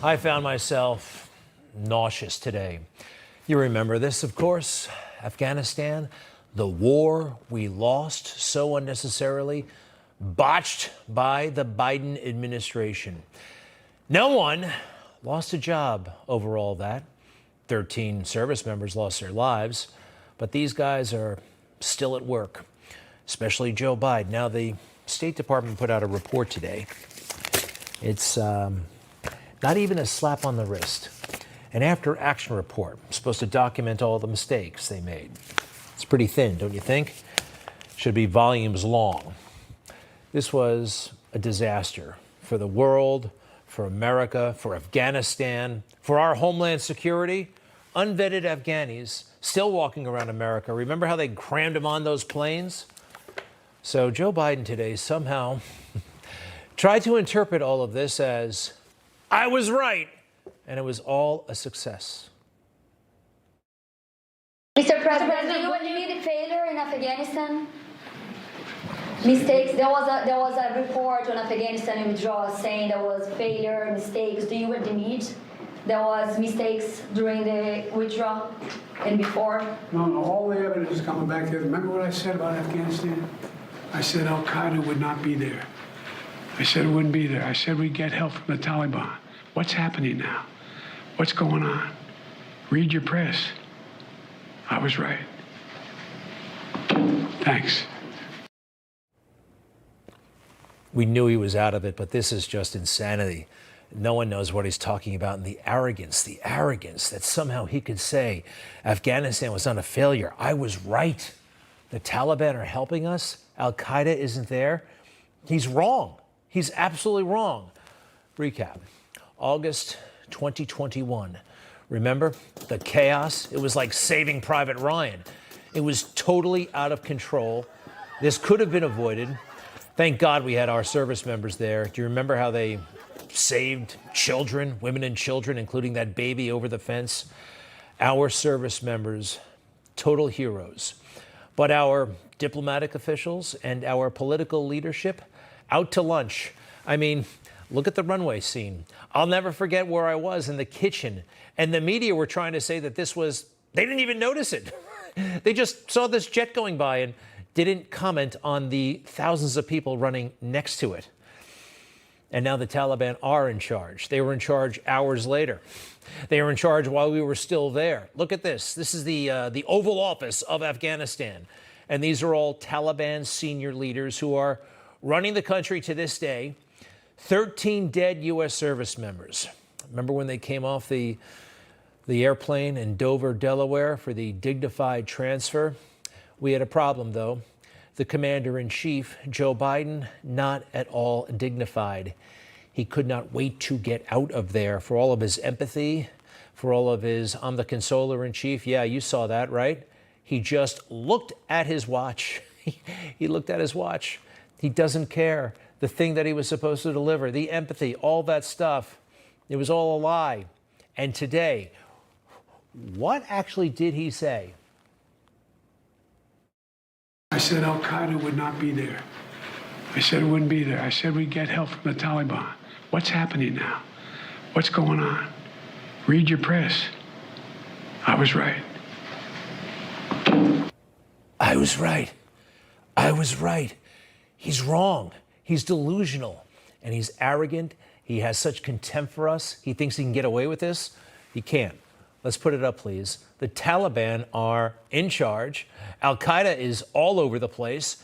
I found myself nauseous today. You remember this, of course, Afghanistan, the war we lost so unnecessarily, botched by the Biden administration. No one lost a job over all that. 13 service members lost their lives, but these guys are still at work, especially Joe Biden. Now, the State Department put out a report today. It's not even a slap on the wrist. An after-action report supposed to document all the mistakes they made. It's pretty thin, don't you think? Should be volumes long. This was a disaster for the world, for America, for Afghanistan, for our homeland security. Unvetted Afghanis still walking around America. Remember how they crammed them on those planes? So Joe Biden today somehow tried to interpret all of this as, I was right, and it was all a success. Mr. President, do you admit the failure in Afghanistan? Mistakes. There was a report on Afghanistan withdrawal saying there was failure, mistakes. Do you admit there was mistakes during the withdrawal and before? No, all the evidence is coming back there. Remember what I said about Afghanistan? I said Al-Qaeda would not be there. I said it wouldn't be there. I said we'd get help from the Taliban. What's happening now? What's going on? Read your press. I was right. Thanks. We knew he was out of it, but this is just insanity. No one knows what he's talking about. And the arrogance that somehow he could say Afghanistan was not a failure. I was right. The Taliban are helping us. Al-Qaeda isn't there. He's wrong. He's absolutely wrong. Recap. August 2021. Remember the chaos? It was like Saving Private Ryan. It was totally out of control. This could have been avoided. Thank God we had our service members there. Do you remember how they saved children, women and children, including that baby over the fence? Our service members, total heroes. But our diplomatic officials and our political leadership, out to lunch. I mean, look at the runway scene. I'll never forget where I was in the kitchen, and the media were trying to say that this was, they didn't even notice it. They just saw this jet going by and didn't comment on the thousands of people running next to it. And now the Taliban are in charge. They were in charge hours later. They were in charge while we were still there. Look at this. This is the Oval Office of Afghanistan. And these are all Taliban senior leaders who are running the country to this day. 13 dead U.S. service members. Remember when they came off the airplane in Dover, Delaware for the dignified transfer? We had a problem, though. The commander-in-chief, Joe Biden, not at all dignified. He could not wait to get out of there for all of his empathy, for all of his, I'm the consoler-in-chief. Yeah, you saw that, right? He just looked at his watch. He looked at his watch. He doesn't care. The thing that he was supposed to deliver, the empathy, all that stuff, it was all a lie. And today, what actually did he say? I said Al-Qaeda would not be there. I said it wouldn't be there. I said we'd get help from the Taliban. What's happening now? What's going on? Read your press. I was right. I was right. I was right. He's wrong. He's delusional. And he's arrogant. He has such contempt for us. He thinks he can get away with this. He can't. Let's put it up, please. The Taliban are in charge. Al-Qaeda is all over the place.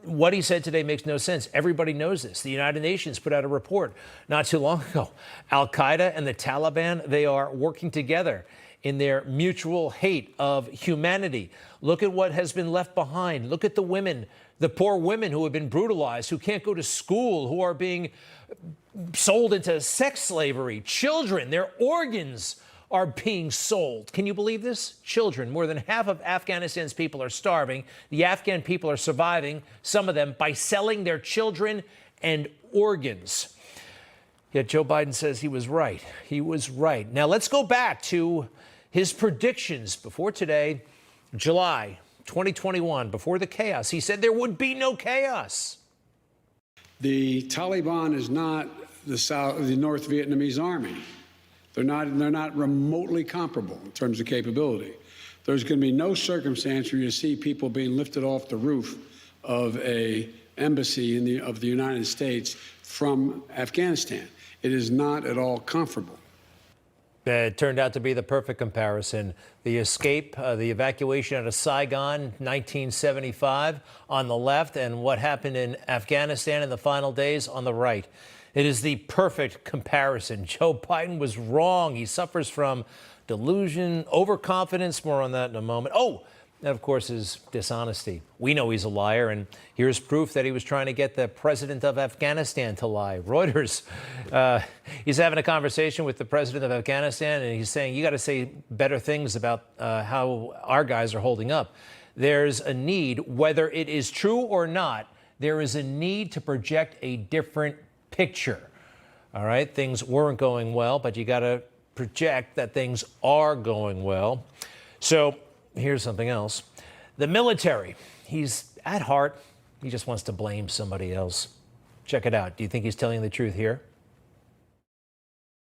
What he said today makes no sense. Everybody knows this. The United Nations put out a report not too long ago. Al-Qaeda and the Taliban, they are working together in their mutual hate of humanity. Look at what has been left behind. Look at the women, the poor women who have been brutalized, who can't go to school, who are being sold into sex slavery. Children, their organs are being sold. Can you believe this? Children, more than half of Afghanistan's people are starving. The Afghan people are surviving, some of them, by selling their children and organs. Yet Joe Biden says he was right. He was right. Now let's go back to his predictions before today, July 2021, before the chaos. He said there would be no chaos. The Taliban is not the North Vietnamese army. They're not remotely comparable in terms of capability. There's going to be no circumstance where you see people being lifted off the roof of a embassy of the United States from Afghanistan. It is not at all comparable. It turned out to be the perfect comparison. The escape, the evacuation out of Saigon, 1975, on the left, and what happened in Afghanistan in the final days on the right. It is the perfect comparison. Joe Biden was wrong. He suffers from delusion, overconfidence. More on that in a moment. Oh, and of course, his dishonesty. We know he's a liar, and here's proof that he was trying to get the president of Afghanistan to lie. Reuters, he's having a conversation with the president of Afghanistan, and he's saying, you got to say better things about how our guys are holding up. There's a need, whether it is true or not, there is a need to project a different picture. All right, things weren't going well, but you got to project that things are going well. So here's something else. The military, he's at heart, he just wants to blame somebody else. Check it out. Do you think he's telling the truth here?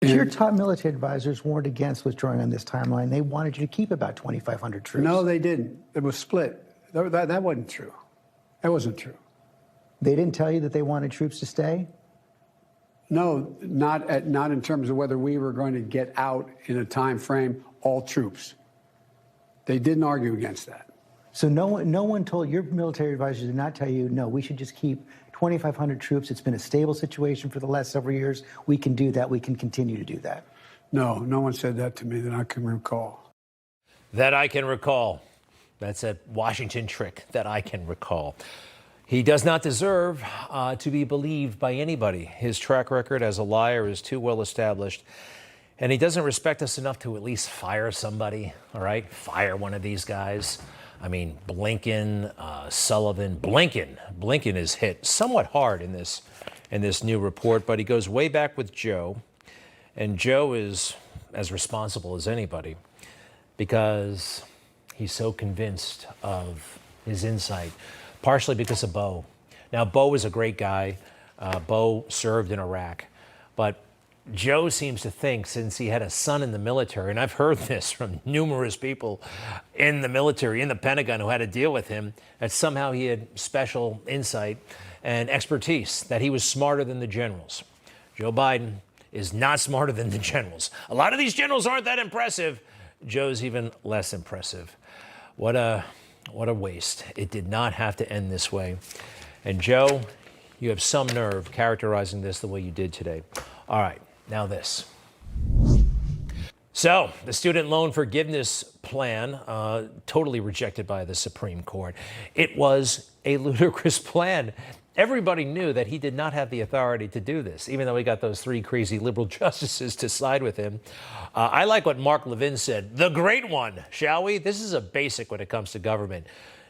Your top military advisors warned against withdrawing on this timeline. They wanted you to keep about 2,500 troops. No, they didn't. It was split. That wasn't true. That wasn't true. They didn't tell you that they wanted troops to stay? No, not in terms of whether we were going to get out in a time frame, all troops. They didn't argue against that. So no one told, your military advisors did not tell you, no, we should just keep 2,500 troops. It's been a stable situation for the last several years. We can do that. We can continue to do that. No, no one said that to me that I can recall. That I can recall. That's a Washington trick, that I can recall. He does not deserve to be believed by anybody. His track record as a liar is too well established. And he doesn't respect us enough to at least fire somebody, all right? Fire one of these guys. I mean, Blinken, Sullivan. Blinken is hit somewhat hard in this new report, but he goes way back with Joe. And Joe is as responsible as anybody because he's so convinced of his insight, partially because of Bo. Now, Bo is a great guy. Bo served in Iraq, but Joe seems to think, since he had a son in the military, and I've heard this from numerous people in the military, in the Pentagon, who had to deal with him, that somehow he had special insight and expertise, that he was smarter than the generals. Joe Biden is not smarter than the generals. A lot of these generals aren't that impressive. Joe's even less impressive. What a waste. It did not have to end this way. And Joe, you have some nerve characterizing this the way you did today. All right. Now this. So the student loan forgiveness plan, totally rejected by the Supreme Court. It was a ludicrous plan. Everybody knew that he did not have the authority to do this, even though he got those 3 crazy liberal justices to side with him. I like what Mark Levin said, the great one, shall we? This is a basic when it comes to government.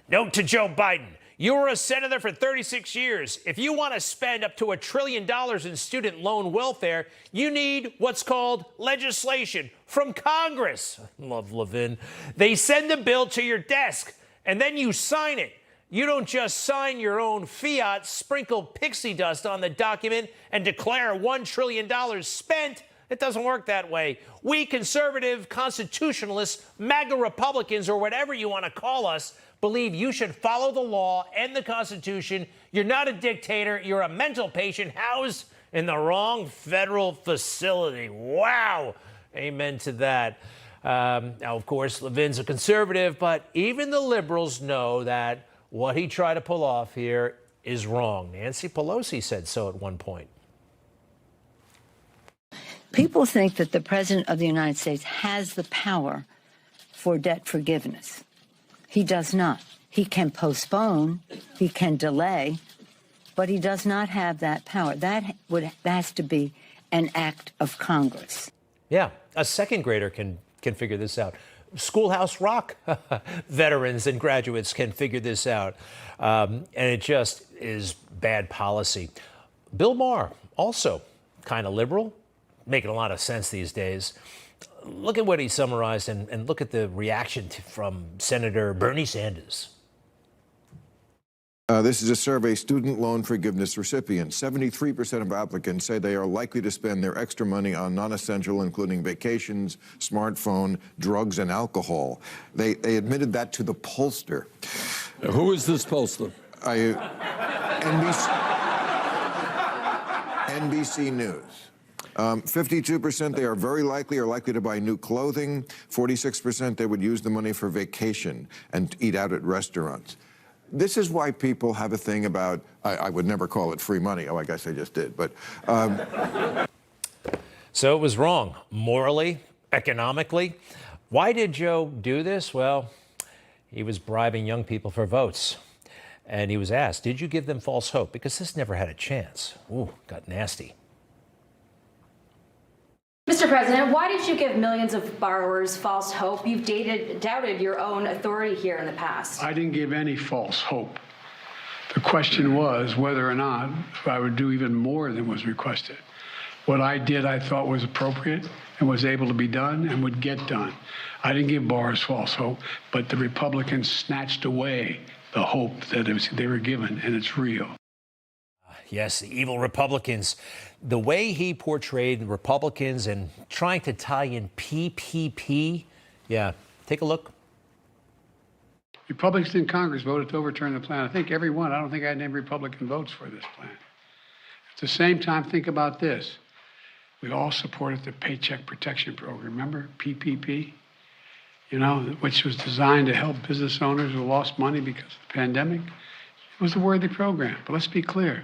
Note to Joe Biden. You were a senator for 36 years. If you want to spend up to $1 trillion in student loan welfare, you need what's called legislation from Congress. Love Levin. They send the bill to your desk, and then you sign it. You don't just sign your own fiat, sprinkle pixie dust on the document, and declare $1 trillion spent. It doesn't work that way. We conservative constitutionalists, MAGA Republicans, or whatever you want to call us, believe you should follow the law and the Constitution. You're not a dictator. You're a mental patient housed in the wrong federal facility. Wow. Amen to that. Now, of course, Levin's a conservative, but even the liberals know that what he tried to pull off here is wrong. Nancy Pelosi said so at one point. People think that the President of the United States has the power for debt forgiveness. He does not. He can postpone, he can delay, but he does not have that power. That has to be an act of Congress. Yeah, a second grader can figure this out. Schoolhouse Rock veterans and graduates can figure this out. And it just is bad policy. Bill Maher, also kind of liberal, making a lot of sense these days. Look at what he summarized and look at the reaction from Senator Bernie Sanders. This is a survey, student loan forgiveness recipients. 73% of applicants say they are likely to spend their extra money on non-essential, including vacations, smartphone, drugs, and alcohol. They admitted that to the pollster. Who is this pollster? NBC News. 52% they are very likely to buy new clothing. 46% they would use the money for vacation and eat out at restaurants. This is why people have a thing about, I would never call it free money. Oh, I guess I just did, but. So it was wrong, morally, economically. Why did Joe do this? Well, he was bribing young people for votes. And he was asked, did you give them false hope? Because this never had a chance. Ooh, got nasty. Mr. President, why did you give millions of borrowers false hope? You've doubted your own authority here in the past. I didn't give any false hope. The question was whether or not I would do even more than was requested. What I did, I thought was appropriate and was able to be done and would get done. I didn't give borrowers false hope, but the Republicans snatched away the hope that they were given, and it's real. Yes, the evil Republicans. The way he portrayed Republicans and trying to tie in PPP. Yeah, take a look. Republicans in Congress voted to overturn the plan. I think every one. I don't think I had any Republican votes for this plan. At the same time, think about this. We all supported the Paycheck Protection Program. Remember PPP? You know, which was designed to help business owners who lost money because of the pandemic. It was a worthy program. But let's be clear.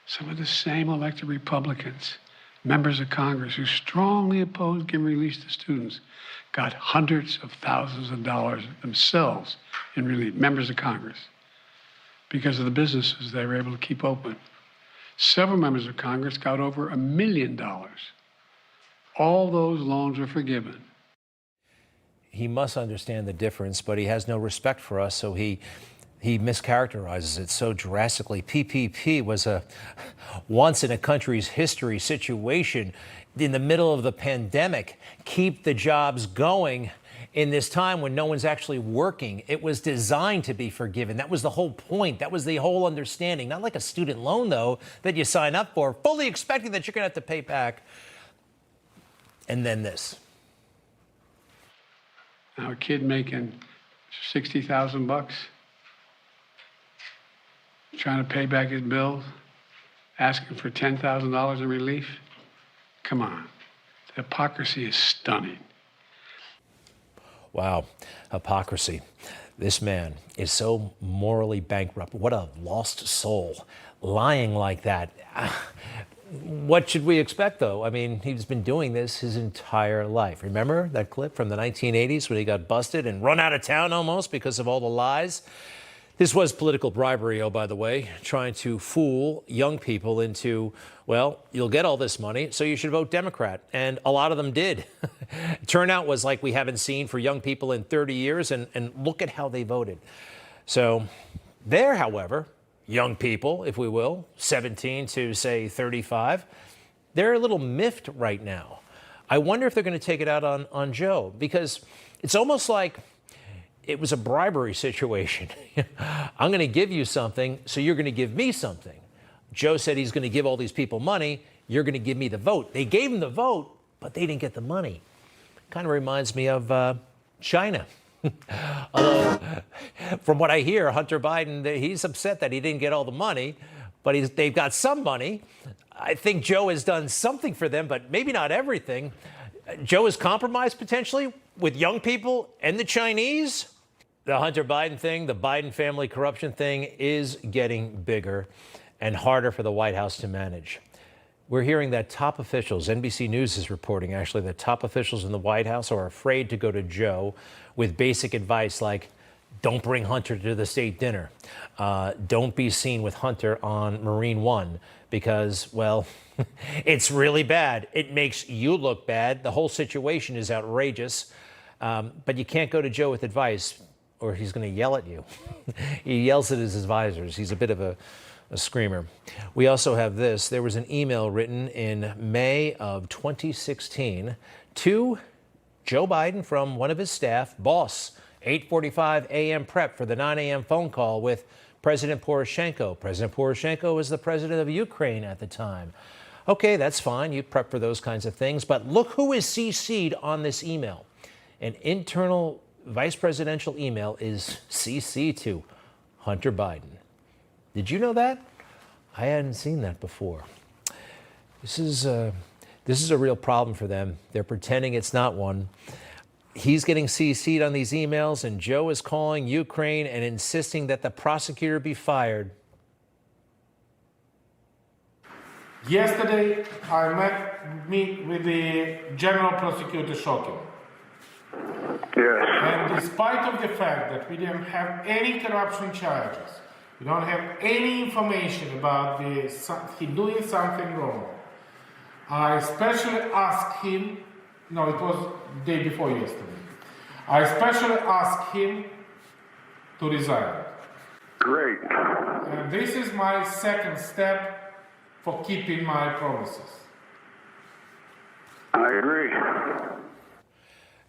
Some of the same elected Republicans, members of Congress who strongly opposed giving relief to students, got hundreds of thousands of dollars themselves in relief, members of Congress, because of the businesses they were able to keep open. Several members of Congress got over $1 million. All those loans were forgiven. He must understand the difference, but he has no respect for us, so he mischaracterizes it so drastically. PPP was a once in a country's history situation in the middle of the pandemic. Keep the jobs going in this time when no one's actually working. It was designed to be forgiven. That was the whole point. That was the whole understanding. Not like a student loan, though, that you sign up for, fully expecting that you're going to have to pay back. And then this. Now, a kid making $60,000 trying to pay back his bills, asking for $10,000 in relief. Come on. The hypocrisy is stunning. Wow, hypocrisy. This man is so morally bankrupt. What a lost soul, lying like that. What should we expect, though? I mean, he's been doing this his entire life. Remember that clip from the 1980s when he got busted and run out of town almost because of all the lies? This was political bribery, oh, by the way, trying to fool young people into, well, you'll get all this money, so you should vote Democrat. And a lot of them did. Turnout was like we haven't seen for young people in 30 years, and look at how they voted. So there, however, young people, if we will, 17 to, say, 35, they're a little miffed right now. I wonder if they're going to take it out on Joe, because it's almost like it was a bribery situation. I'm going to give you something, so you're going to give me something. Joe said he's going to give all these people money. You're going to give me the vote. They gave him the vote, but they didn't get the money. Kind of reminds me of China. Although, from what I hear, Hunter Biden, he's upset that he didn't get all the money, but they've got some money. I think Joe has done something for them, but maybe not everything. Joe has compromised potentially with young people and the Chinese. The Hunter Biden thing, the Biden family corruption thing is getting bigger and harder for the White House to manage. We're hearing that top officials, NBC News is reporting actually, that top officials in the White House are afraid to go to Joe with basic advice like, don't bring Hunter to the state dinner. Don't be seen with Hunter on Marine One because, well, it's really bad. It makes you look bad. The whole situation is outrageous. But you can't go to Joe with advice or he's going to yell at you. He yells at his advisors. He's a bit of a screamer. We also have this. There was an email written in May of 2016 to Joe Biden from one of his staff, boss, 8:45 a.m. prep for the 9 a.m. phone call with President Poroshenko. President Poroshenko was the president of Ukraine at the time. Okay, that's fine. You prep for those kinds of things. But look who is CC'd on this email. An internal vice presidential email is CC'd to Hunter Biden. Did you know that? I hadn't seen that before. This is a real problem for them. They're pretending it's not one. He's getting CC'd on these emails, and Joe is calling Ukraine and insisting that the prosecutor be fired. Yesterday, I met with the general prosecutor Shokin. Yes. And despite of the fact that we didn't have any corruption charges, we don't have any information about he doing something wrong, I especially asked him, no, it was the day before yesterday, I especially asked him to resign. Great. And this is my second step for keeping my promises. I agree.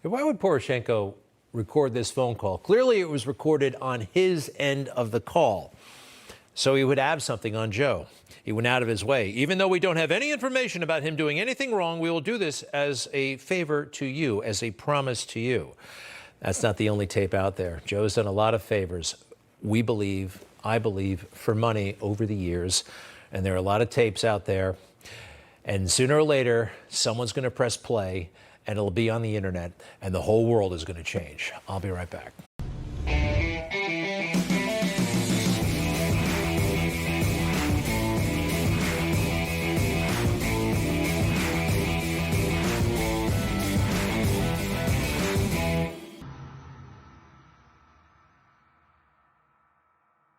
Why would Poroshenko record this phone call? Clearly, it was recorded on his end of the call. So he would have something on Joe. He went out of his way. Even though we don't have any information about him doing anything wrong, we will do this as a favor to you, as a promise to you. That's not the only tape out there. Joe's done a lot of favors, we believe, I believe, for money over the years. And there are a lot of tapes out there. And sooner or later, someone's going to press play, and it'll be on the internet, and the whole world is going to change. I'll be right back.